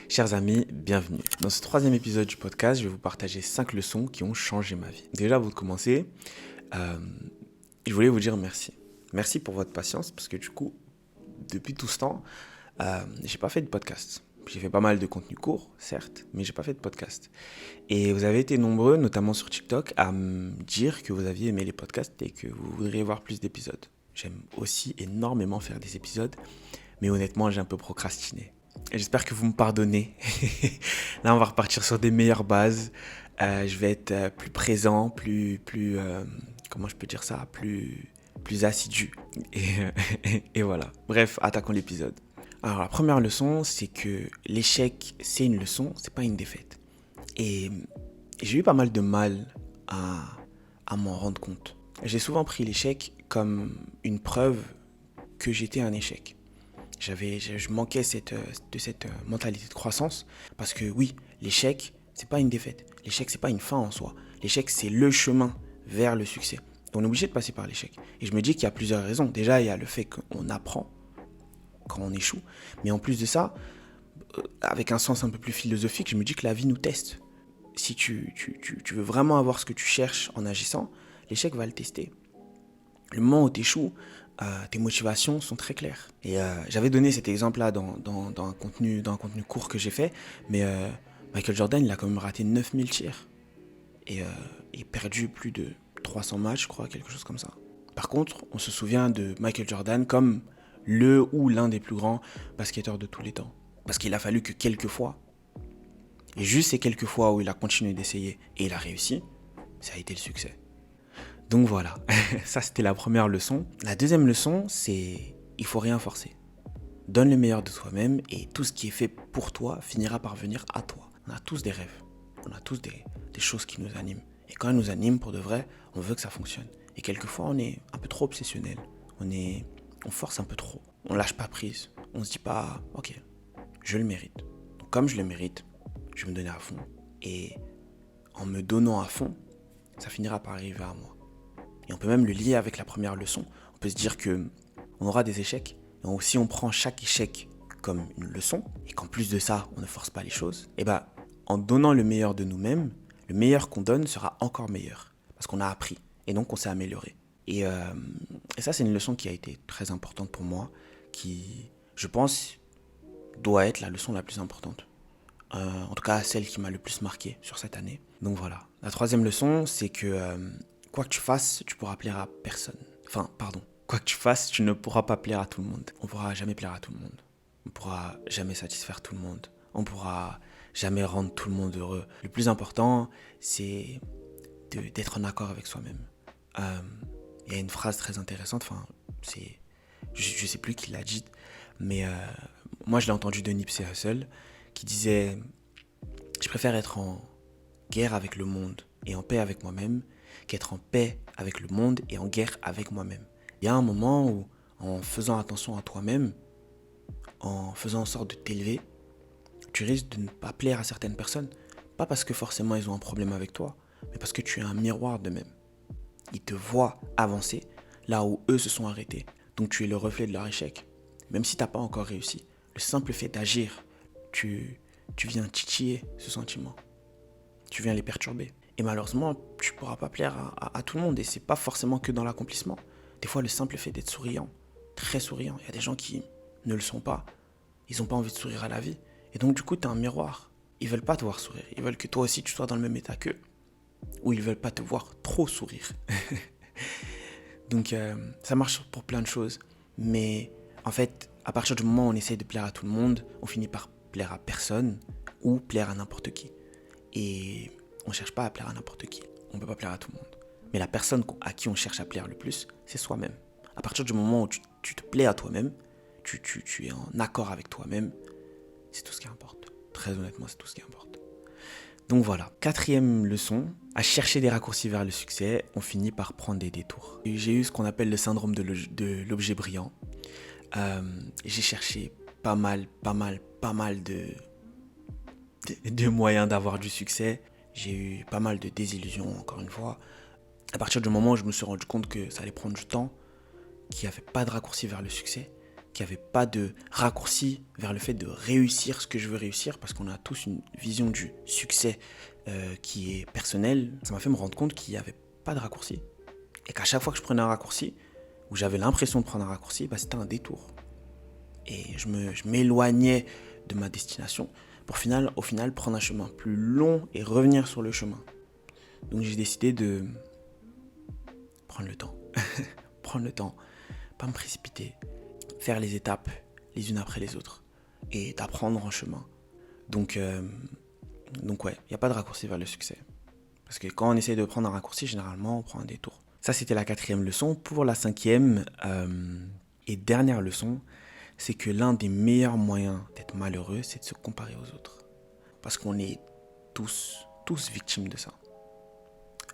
Chers amis, bienvenue. Dans ce troisième épisode du podcast, je vais vous partager 5 leçons qui ont changé ma vie. Déjà, avant de commencer, euh, je voulais vous dire merci. Merci pour votre patience parce que du coup, depuis tout ce temps, j'ai pas fait de podcast. J'ai fait pas mal de contenu court, certes, mais j'ai pas fait de podcast. Et vous avez été nombreux, notamment sur TikTok, à me dire que vous aviez aimé les podcasts et que vous voudriez voir plus d'épisodes. J'aime aussi énormément faire des épisodes, mais honnêtement, j'ai un peu procrastiné. Et j'espère que vous me pardonnez. Là, on va repartir sur des meilleures bases. Je vais être plus présent, comment je peux dire ça, plus assidu. Et voilà. Bref, attaquons l'épisode. Alors, la première leçon, c'est que l'échec, c'est une leçon, c'est pas une défaite. Et j'ai eu pas mal de mal à m'en rendre compte. J'ai souvent pris l'échec comme une preuve que j'étais un échec. Je manquais de cette mentalité de croissance parce que oui, l'échec, c'est pas une défaite. L'échec, c'est pas une fin en soi. L'échec, c'est le chemin vers le succès. On est obligé de passer par l'échec. Et je me dis qu'il y a plusieurs raisons. Déjà, il y a le fait qu'on apprend quand on échoue. Mais en plus de ça, avec un sens un peu plus philosophique, je me dis que la vie nous teste. Si tu veux vraiment avoir ce que tu cherches en agissant, l'échec va le tester. Le moment où tu échoues, tes motivations sont très claires. Et j'avais donné cet exemple-là dans un contenu court que j'ai fait, mais Michael Jordan, il a quand même raté 9000 tirs. Et perdu plus de 300 matchs, je crois, quelque chose comme ça. Par contre, on se souvient de Michael Jordan comme le ou l'un des plus grands basketteurs de tous les temps. Parce qu'il a fallu que quelques fois, et juste ces quelques fois où il a continué d'essayer et il a réussi, ça a été le succès. Donc voilà, ça c'était la première leçon. La deuxième leçon, c'est il faut rien forcer. Donne le meilleur de toi-même et tout ce qui est fait pour toi finira par venir à toi. On a tous des rêves, on a tous des choses qui nous animent. Et quand elles nous animent pour de vrai, on veut que ça fonctionne. Et quelquefois, on est un peu trop obsessionnel. On force un peu trop. On lâche pas prise. On se dit pas, ok, je le mérite. Donc comme je le mérite, je vais me donner à fond. Et en me donnant à fond, ça finira par arriver à moi. Et on peut même le lier avec la première leçon. On peut se dire que on aura des échecs. Et si on prend chaque échec comme une leçon, et qu'en plus de ça, on ne force pas les choses, et ben, en donnant le meilleur de nous-mêmes, le meilleur qu'on donne sera encore meilleur. Parce qu'on a appris. Et donc, on s'est amélioré. Et ça, c'est une leçon qui a été très importante pour moi, qui, je pense, doit être la leçon la plus importante. En tout cas, celle qui m'a le plus marqué sur cette année. Donc voilà. La troisième leçon, c'est que quoi que tu fasses, tu pourras plaire à personne. Enfin, pardon. Quoi que tu fasses, tu ne pourras pas plaire à tout le monde. On ne pourra jamais plaire à tout le monde. On ne pourra jamais satisfaire tout le monde. On ne pourra jamais rendre tout le monde heureux. Le plus important, c'est d'être en accord avec soi-même. Il y a une phrase très intéressante, je ne sais plus qui l'a dite, mais moi je l'ai entendu de Nipsey Hussle, qui disait « Je préfère être en guerre avec le monde et en paix avec moi-même qu'être en paix avec le monde et en guerre avec moi-même. » Il y a un moment où, en faisant attention à toi-même, en faisant en sorte de t'élever, tu risques de ne pas plaire à certaines personnes. Pas parce que forcément ils ont un problème avec toi, mais parce que tu es un miroir d'eux-mêmes. Ils te voient avancer là où eux se sont arrêtés. Donc tu es le reflet de leur échec. Même si tu n'as pas encore réussi, le simple fait d'agir, tu viens titiller ce sentiment. Tu viens les perturber. Et malheureusement, tu ne pourras pas plaire à tout le monde. Et ce n'est pas forcément que dans l'accomplissement. Des fois, le simple fait d'être souriant, très souriant. Il y a des gens qui ne le sont pas. Ils n'ont pas envie de sourire à la vie. Et donc, du coup, tu es un miroir. Ils ne veulent pas te voir sourire. Ils veulent que toi aussi, tu sois dans le même état qu'eux. Ou ils ne veulent pas te voir trop sourire. Donc, ça marche pour plein de choses. Mais en fait, à partir du moment où on essaie de plaire à tout le monde, on finit par plaire à personne ou plaire à n'importe qui. Et on ne cherche pas à plaire à n'importe qui. On ne peut pas plaire à tout le monde. Mais la personne à qui on cherche à plaire le plus, c'est soi-même. À partir du moment où tu te plais à toi-même, tu es en accord avec toi-même, c'est tout ce qui importe. Très honnêtement, c'est tout ce qui importe. Donc voilà. Quatrième leçon, à chercher des raccourcis vers le succès, on finit par prendre des détours. J'ai eu ce qu'on appelle le syndrome de l'objet brillant. J'ai cherché pas mal de moyens d'avoir du succès. J'ai eu pas mal de désillusions, encore une fois. À partir du moment où je me suis rendu compte que ça allait prendre du temps, qu'il n'y avait pas de raccourci vers le succès, qu'il n'y avait pas de raccourci vers le fait de réussir ce que je veux réussir, parce qu'on a tous une vision du succès qui est personnelle. Ça m'a fait me rendre compte qu'il n'y avait pas de raccourci. Et qu'à chaque fois que je prenais un raccourci, où j'avais l'impression de prendre un raccourci, c'était un détour. Et je m'éloignais de ma destination pour au final prendre un chemin plus long et revenir sur le chemin. Donc j'ai décidé de prendre le temps. Prendre le temps, pas me précipiter, faire les étapes les unes après les autres et d'apprendre en chemin. Donc ouais, il n'y a pas de raccourci vers le succès. Parce que quand on essaie de prendre un raccourci, généralement on prend un détour. Ça c'était la 4e leçon. Pour la 5e et dernière leçon, c'est que l'un des meilleurs moyens d'être malheureux, c'est de se comparer aux autres. Parce qu'on est tous victimes de ça.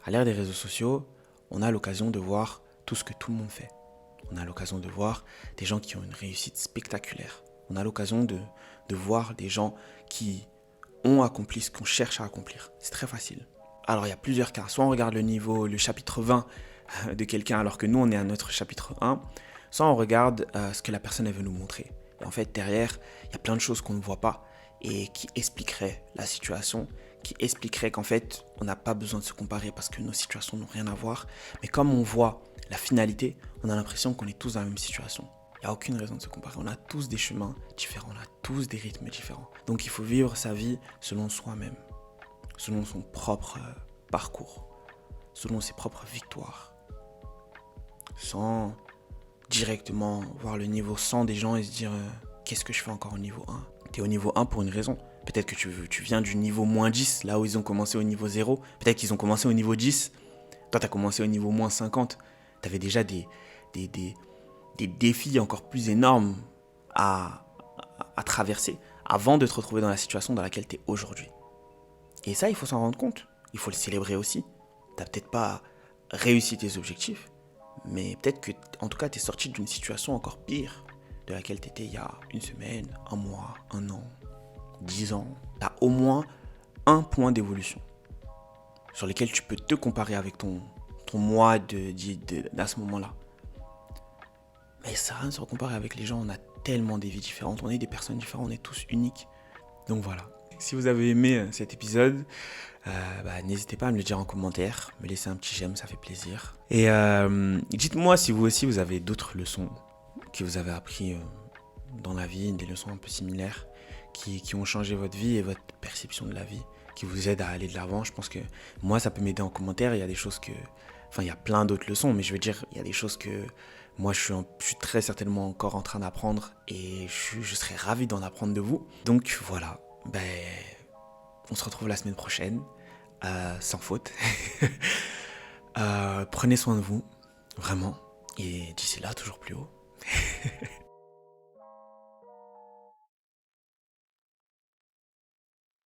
À l'ère des réseaux sociaux, on a l'occasion de voir tout ce que tout le monde fait. On a l'occasion de voir des gens qui ont une réussite spectaculaire. On a l'occasion de voir des gens qui ont accompli ce qu'on cherche à accomplir. C'est très facile. Alors il y a plusieurs cas. Soit on regarde le chapitre 20 de quelqu'un alors que nous on est à notre chapitre 1. Soit on regarde ce que la personne elle veut nous montrer. Et en fait derrière, il y a plein de choses qu'on ne voit pas et qui expliqueraient la situation, qui expliqueraient qu'en fait on n'a pas besoin de se comparer parce que nos situations n'ont rien à voir. Mais comme on voit la finalité, on a l'impression qu'on est tous dans la même situation. Il n'y a aucune raison de se comparer. On a tous des chemins différents, on a tous des rythmes différents. Donc il faut vivre sa vie selon soi-même, selon son propre parcours, selon ses propres victoires, sans directement voir le niveau 100 des gens et se dire qu'est-ce que je fais encore au niveau 1 ? Tu es au niveau 1 pour une raison. Peut-être que tu viens du niveau moins 10, là où ils ont commencé au niveau 0. Peut-être qu'ils ont commencé au niveau 10. Toi, tu as commencé au niveau moins 50. Tu avais déjà des défis encore plus énormes à traverser avant de te retrouver dans la situation dans laquelle tu es aujourd'hui. Et ça, il faut s'en rendre compte. Il faut le célébrer aussi. Tu n'as peut-être pas réussi tes objectifs, mais peut-être que, en tout cas, tu es sorti d'une situation encore pire de laquelle tu étais il y a une semaine, un mois, un an, 10 ans. Tu as au moins un point d'évolution sur lequel tu peux te comparer avec ton moi à ce moment-là. Mais ça n'a rien de se comparer avec les gens. On a tellement des vies différentes, on est des personnes différentes, on est tous uniques. Donc voilà. Si vous avez aimé cet épisode, n'hésitez pas à me le dire en commentaire, me laisser un petit j'aime, ça fait plaisir. Et dites-moi si vous aussi vous avez d'autres leçons que vous avez appris dans la vie, des leçons un peu similaires qui ont changé votre vie et votre perception de la vie, qui vous aident à aller de l'avant. Je pense que moi ça peut m'aider en commentaire. Il y a des choses il y a plein d'autres leçons, mais je veux dire, il y a des choses que moi je suis très certainement encore en train d'apprendre et je serais ravi d'en apprendre de vous. Donc voilà, on se retrouve la semaine prochaine, sans faute. Prenez soin de vous, vraiment, et d'ici là, toujours plus haut.